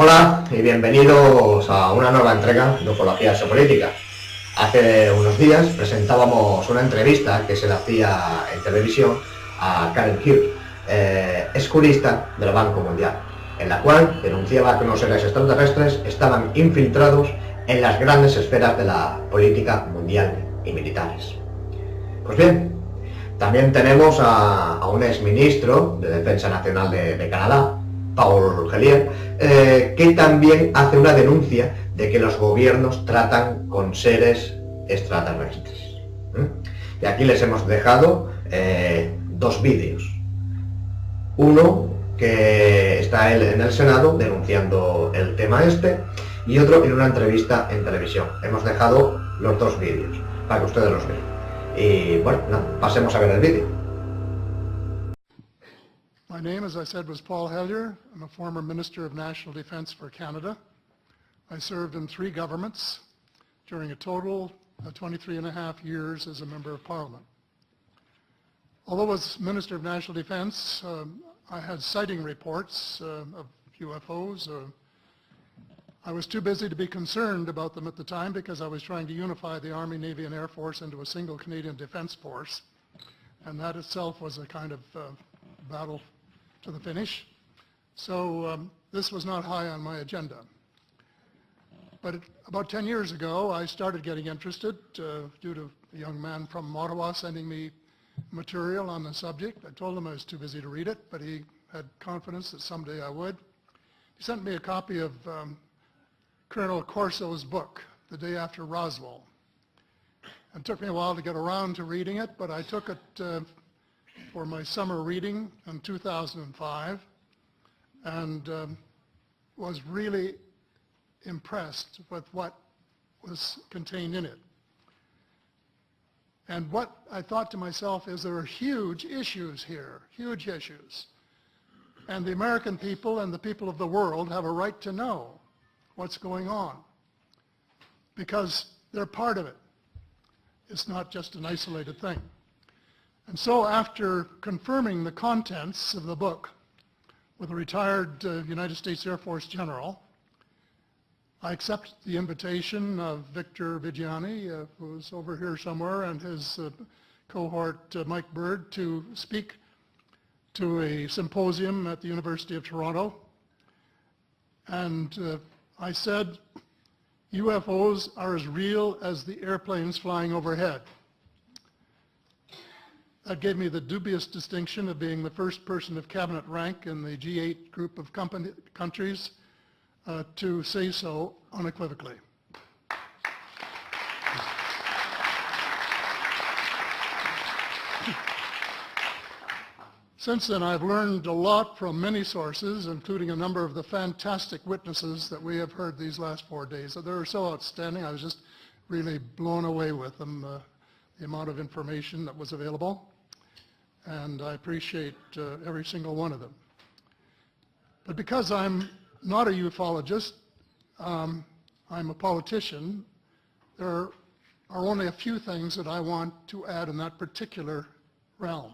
Hola y bienvenidos a una nueva entrega de Ufología Geopolítica. Hace unos días presentábamos una entrevista que se le hacía en televisión a Karen Hughes, ex jurista del Banco Mundial, en la cual denunciaba que unos seres extraterrestres estaban infiltrados en las grandes esferas de la política mundial y militares. Pues bien, también tenemos a un exministro de Defensa Nacional de Canadá, Paul Hellyer, que también hace una denuncia de que los gobiernos tratan con seres extraterrestres. Y aquí les hemos dejado dos vídeos. Uno que está él en el Senado denunciando el tema este y otro en una entrevista en televisión. Hemos dejado los dos vídeos para que ustedes los vean. Y bueno, pasemos a ver el vídeo. My name, as I said, was Paul Hellyer. I'm a former Minister of National Defence for Canada. I served in 3 governments during a total of 23 and a half years as a Member of Parliament. Although as Minister of National Defence, I had sighting reports of UFOs. I was too busy to be concerned about them at the time because I was trying to unify the Army, Navy and Air Force into a single Canadian Defence Force. And that itself was a kind of battle to the finish. So this was not high on my agenda. But about 10 years ago, I started getting interested due to a young man from Ottawa sending me material on the subject. I told him I was too busy to read it, but he had confidence that someday I would. He sent me a copy of Colonel Corso's book, The Day After Roswell. It took me a while to get around to reading it, but I took it for my summer reading in 2005 and was really impressed with what was contained in it. And what I thought to myself is there are huge issues here, huge issues. And the American people and the people of the world have a right to know what's going on because they're part of it. It's not just an isolated thing. And so after confirming the contents of the book with a retired United States Air Force general, I accepted the invitation of Victor Vigiani, who's over here somewhere, and his cohort Mike Bird to speak to a symposium at the University of Toronto. And I said, UFOs are as real as the airplanes flying overhead. That gave me the dubious distinction of being the first person of cabinet rank in the G8 group of countries to say so unequivocally. Since then, I've learned a lot from many sources, including a number of the fantastic witnesses that we have heard these last 4 days. So they're so outstanding, I was just really blown away with them, the amount of information that was available. And I appreciate every single one of them. But because I'm not a ufologist, I'm a politician, there are only a few things that I want to add in that particular realm.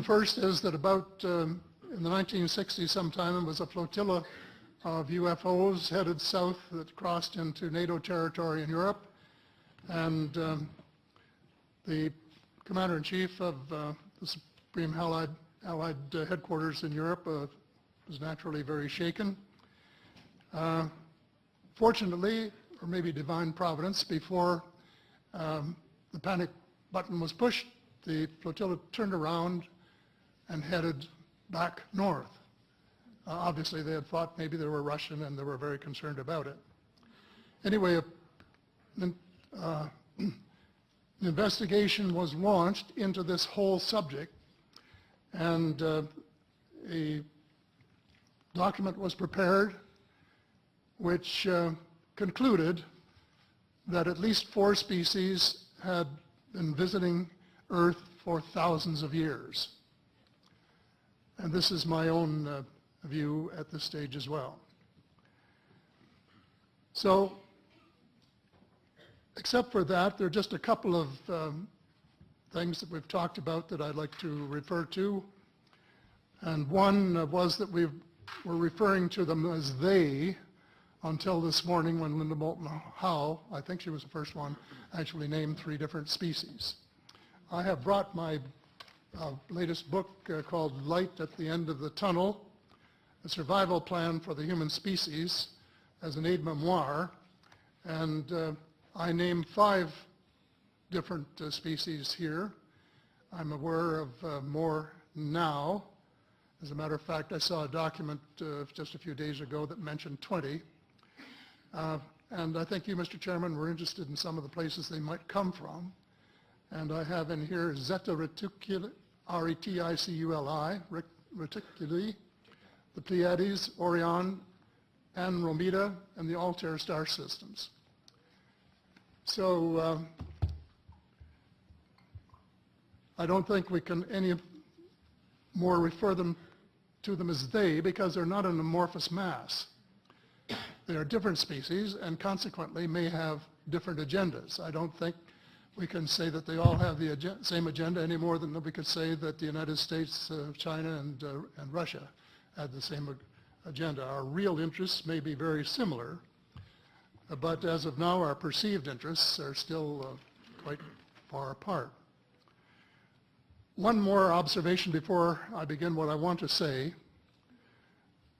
First is that about in the 1960s sometime, there was a flotilla of UFOs headed south that crossed into NATO territory in Europe. And the Commander-in-Chief of the Supreme Allied Headquarters in Europe was naturally very shaken. Fortunately, or maybe divine providence, before the panic button was pushed, the flotilla turned around and headed back north. Obviously, they had thought maybe they were Russian and they were very concerned about it. Anyway, the investigation was launched into this whole subject, and a document was prepared which concluded that at least 4 species had been visiting Earth for thousands of years. And this is my own view at this stage as well. So, except for that, there are just a couple of things that we've talked about that I'd like to refer to. And one was that we've were referring to them as they until this morning when Linda Moulton Howe, I think she was the first one, actually named 3 different species. I have brought my latest book called Light at the End of the Tunnel, A Survival Plan for the Human Species, as an aide-memoire, and I name 5 different species here. I'm aware of more now. As a matter of fact, I saw a document just a few days ago that mentioned 20. And I think you, Mr. Chairman, were interested in some of the places they might come from. And I have in here Zeta reticuli, R-E-T-I-C-U-L-I, reticuli, the Pleiades, Orion, Andromeda, and the Altair star systems. So I don't think we can any more refer to them as they, because they're not an amorphous mass. They are different species and consequently may have different agendas. I don't think we can say that they all have the same agenda any more than we could say that the United States, China, and Russia had the same agenda. Our real interests may be very similar, but as of now, our perceived interests are still quite far apart. One more observation before I begin what I want to say,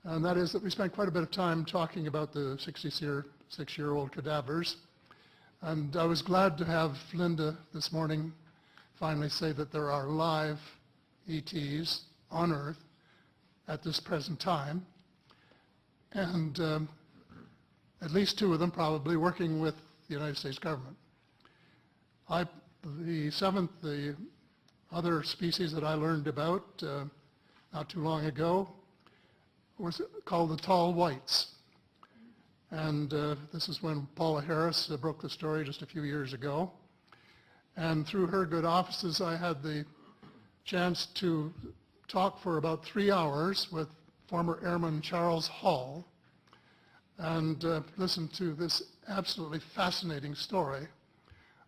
and that is that we spent quite a bit of time talking about the 66-year-old cadavers. And I was glad to have Linda this morning finally say that there are live ETs on Earth at this present time, and at least 2 of them probably working with the United States government. The other species that I learned about not too long ago was called the tall whites. And this is when Paula Harris broke the story just a few years ago. And through her good offices, I had the chance to talk for about 3 hours with former Airman Charles Hall and listen to this absolutely fascinating story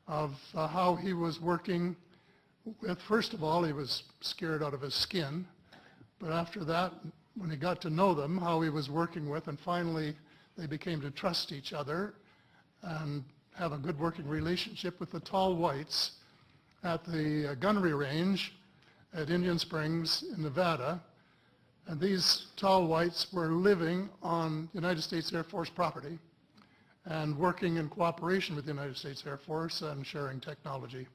of how he was working with, first of all, he was scared out of his skin, but after that, when he got to know them, how he was working with, and finally they became to trust each other and have a good working relationship with the tall whites at the gunnery range at Indian Springs in Nevada. And these tall whites were living on United States Air Force property and working in cooperation with the United States Air Force and sharing technology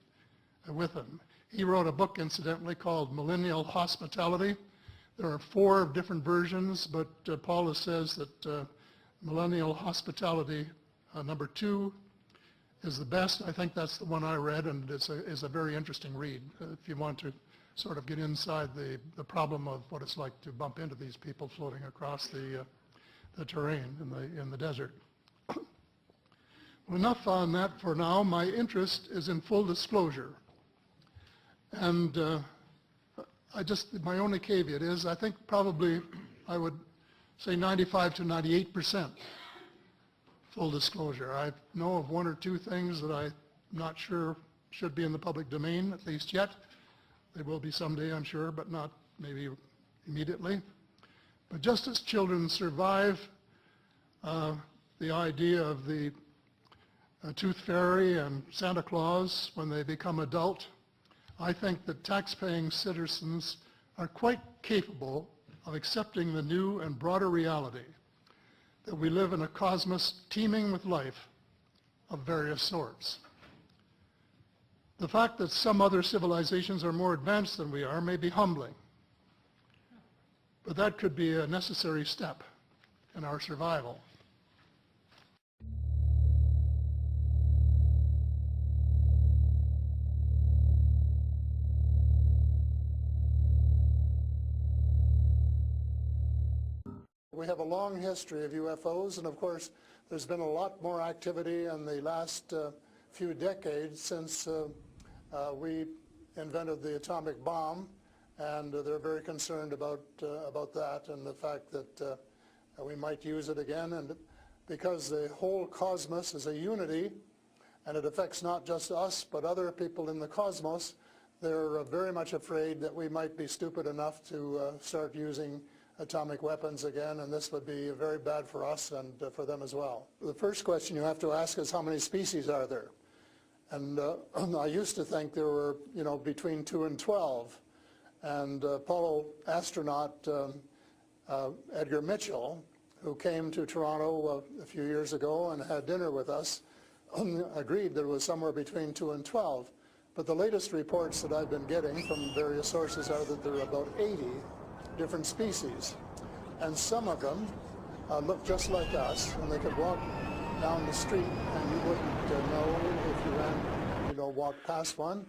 with them. He wrote a book, incidentally, called Millennial Hospitality. There are 4 different versions, but Paula says that Millennial Hospitality number 2 is the best. I think that's the one I read, and it's a very interesting read if you want to sort of get inside the problem of what it's like to bump into these people floating across the terrain in the desert. Well, enough on that for now. My interest is in full disclosure. And my only caveat is I think probably I would say 95 to 98% full disclosure. I know of 1 or 2 things that I'm not sure should be in the public domain, at least yet. They will be someday, I'm sure, but not maybe immediately. But just as children survive the idea of the Tooth Fairy and Santa Claus when they become adult, I think that tax-paying citizens are quite capable of accepting the new and broader reality that we live in a cosmos teeming with life of various sorts. The fact that some other civilizations are more advanced than we are may be humbling, but that could be a necessary step in our survival. We have a long history of UFOs, and of course there's been a lot more activity in the last few decades since we invented the atomic bomb, and they're very concerned about that and the fact that we might use it again. And because the whole cosmos is a unity and it affects not just us but other people in the cosmos, they're very much afraid that we might be stupid enough to start using atomic weapons again, and this would be very bad for us and for them as well. The first question you have to ask is how many species are there? And I used to think there were, between 2 and 12. And Apollo astronaut Edgar Mitchell, who came to Toronto a few years ago and had dinner with us, agreed there was somewhere between 2 and 12. But the latest reports that I've been getting from various sources are that there are about 80 different species. And some of them look just like us, and they could walk down the street and you wouldn't know if you ran, walked past one.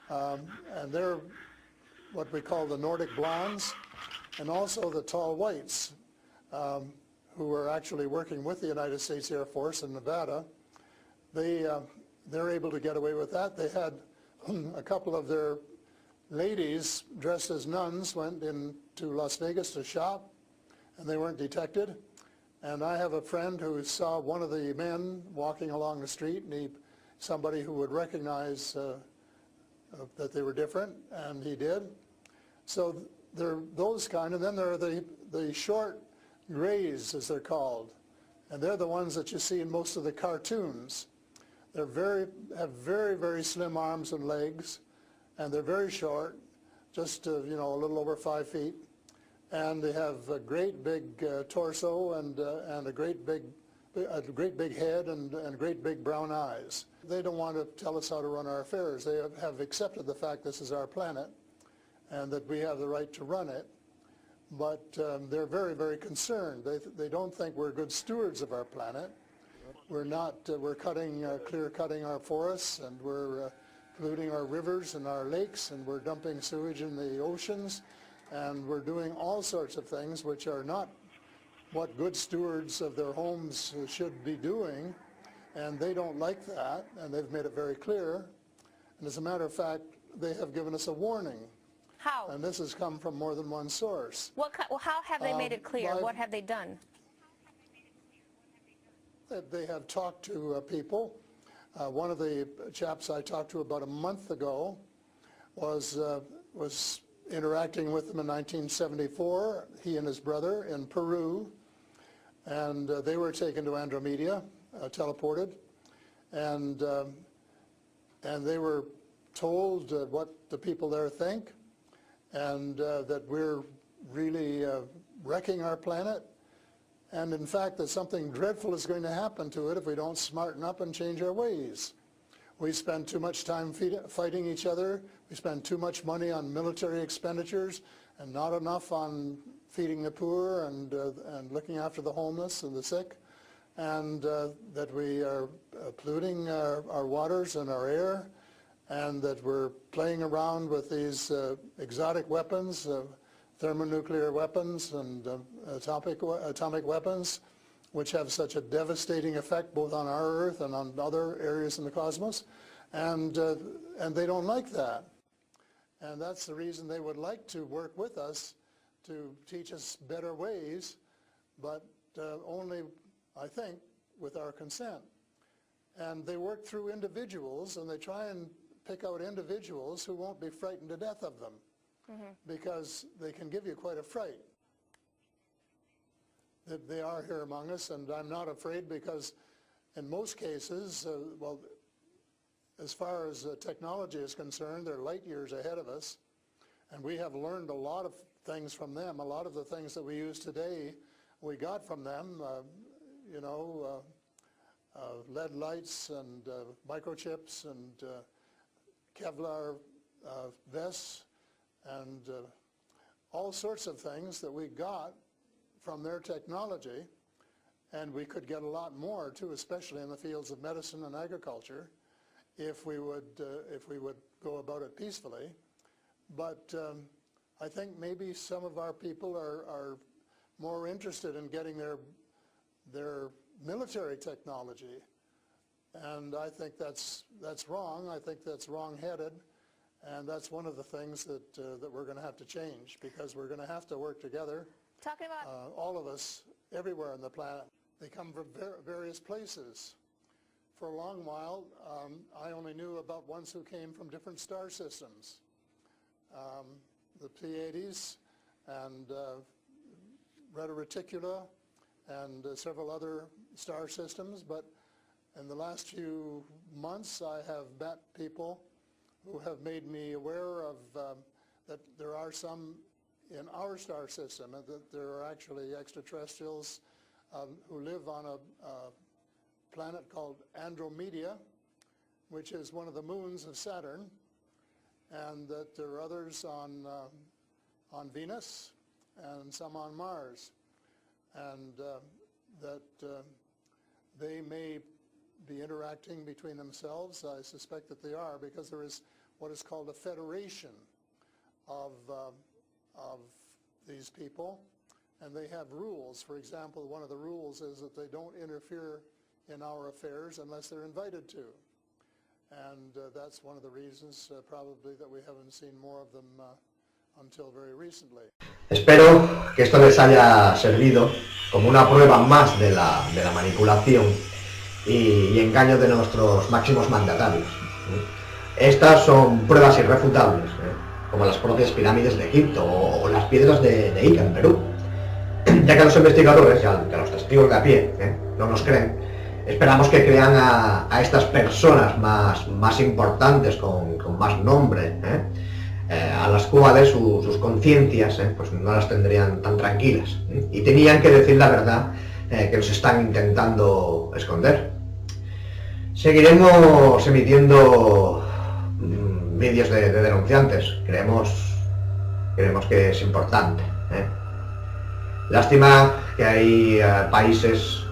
And they're what we call the Nordic blondes, and also the tall whites, who were actually working with the United States Air Force in Nevada. They're able to get away with that. They had a couple of their ladies dressed as nuns went into Las Vegas to shop, and they weren't detected. And I have a friend who saw one of the men walking along the street, and somebody who would recognize that they were different, and he did. So there are those kind, and then there are the short grays, as they're called, and they're the ones that you see in most of the cartoons. Have very, very slim arms and legs, and they're very short, just a little over 5 feet, and they have a great big torso and a great big head and great big brown eyes. They don't want to tell us how to run our affairs. They have accepted the fact this is our planet and that we have the right to run it, but they're very, very concerned. They don't think we're good stewards of our planet. We're not. We're clear-cutting our forests, and we're polluting our rivers and our lakes, and we're dumping sewage in the oceans, and we're doing all sorts of things which are not what good stewards of their homes should be doing, and they don't like that, and they've made it very clear. And as a matter of fact, they have given us a warning. How? And this has come from more than one source. How have they made it clear? What have they done? They have talked to people. One of the chaps I talked to about a month ago was interacting with them in 1974, he and his brother in Peru, and they were taken to Andromeda, teleported, and they were told what the people there think, and that we're really wrecking our planet, and in fact that something dreadful is going to happen to it if we don't smarten up and change our ways. We spend too much time fighting each other. We spend too much money on military expenditures and not enough on feeding the poor and looking after the homeless and the sick, and that we are polluting our waters and our air, and that we're playing around with these exotic weapons, thermonuclear weapons and atomic weapons, which have such a devastating effect both on our Earth and on other areas in the cosmos, and they don't like that. And that's the reason they would like to work with us to teach us better ways, but only, I think, with our consent. And they work through individuals, and they try and pick out individuals who won't be frightened to death of them, because they can give you quite a fright. They are here among us, and I'm not afraid, because in most cases, well, as far as technology is concerned, they're light years ahead of us, and we have learned a lot of things from them. A lot of the things that we use today, we got from them, lead lights and microchips and Kevlar vests and all sorts of things that we got from their technology, and we could get a lot more too, especially in the fields of medicine and agriculture, if we would go about it peacefully. But I think maybe some of our people are more interested in getting their military technology, and I think that's wrong. I think that's wrong-headed, and that's one of the things that we're going to have to change, because we're going to have to work together. Talking about all of us, everywhere on the planet. They come from various places. For a long while, I only knew about ones who came from different star systems. The Pleiades and reticula and several other star systems, but in the last few months I have met people who have made me aware of that there are some in our star system, and that there are actually extraterrestrials who live on a planet called Andromeda, which is one of the moons of Saturn, and that there are others on Venus and some on Mars, and that they may be interacting between themselves. I suspect that they are, because there is what is called a federation of these people, and they have rules. For example, one of the rules is that they don't interfere in our affairs unless they're invited to. And that's one of the reasons probably that we haven't seen more of them until very recently. Espero que esto les haya servido como una prueba más de la manipulación y engaño de nuestros máximos mandatarios. Estas son pruebas irrefutables, como las propias pirámides de Egipto o las piedras de Ica en Perú. Ya que a los investigadores y a los testigos de a pie no nos creen, esperamos que crean a estas personas más importantes, con más nombre, a las cuales sus conciencias pues no las tendrían tan tranquilas, y tenían que decir la verdad que nos están intentando esconder. Seguiremos emitiendo vídeos de denunciantes. Creemos que es importante. Lástima que hay países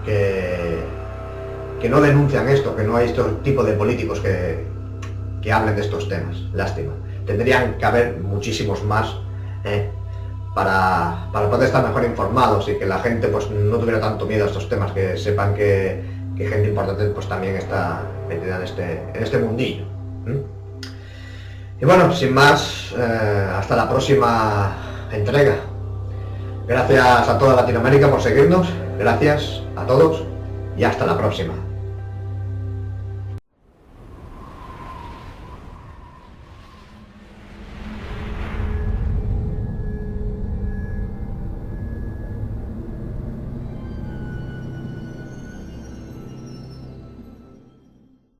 que no denuncian esto, que no hay este tipo de políticos que hablen de estos temas. Lástima. Tendrían que haber muchísimos más para poder estar mejor informados y que la gente pues no tuviera tanto miedo a estos temas, que sepan que gente importante pues también está metida en este mundillo. Y bueno, sin más, hasta la próxima entrega. Gracias a toda Latinoamérica por seguirnos, gracias a todos y hasta la próxima.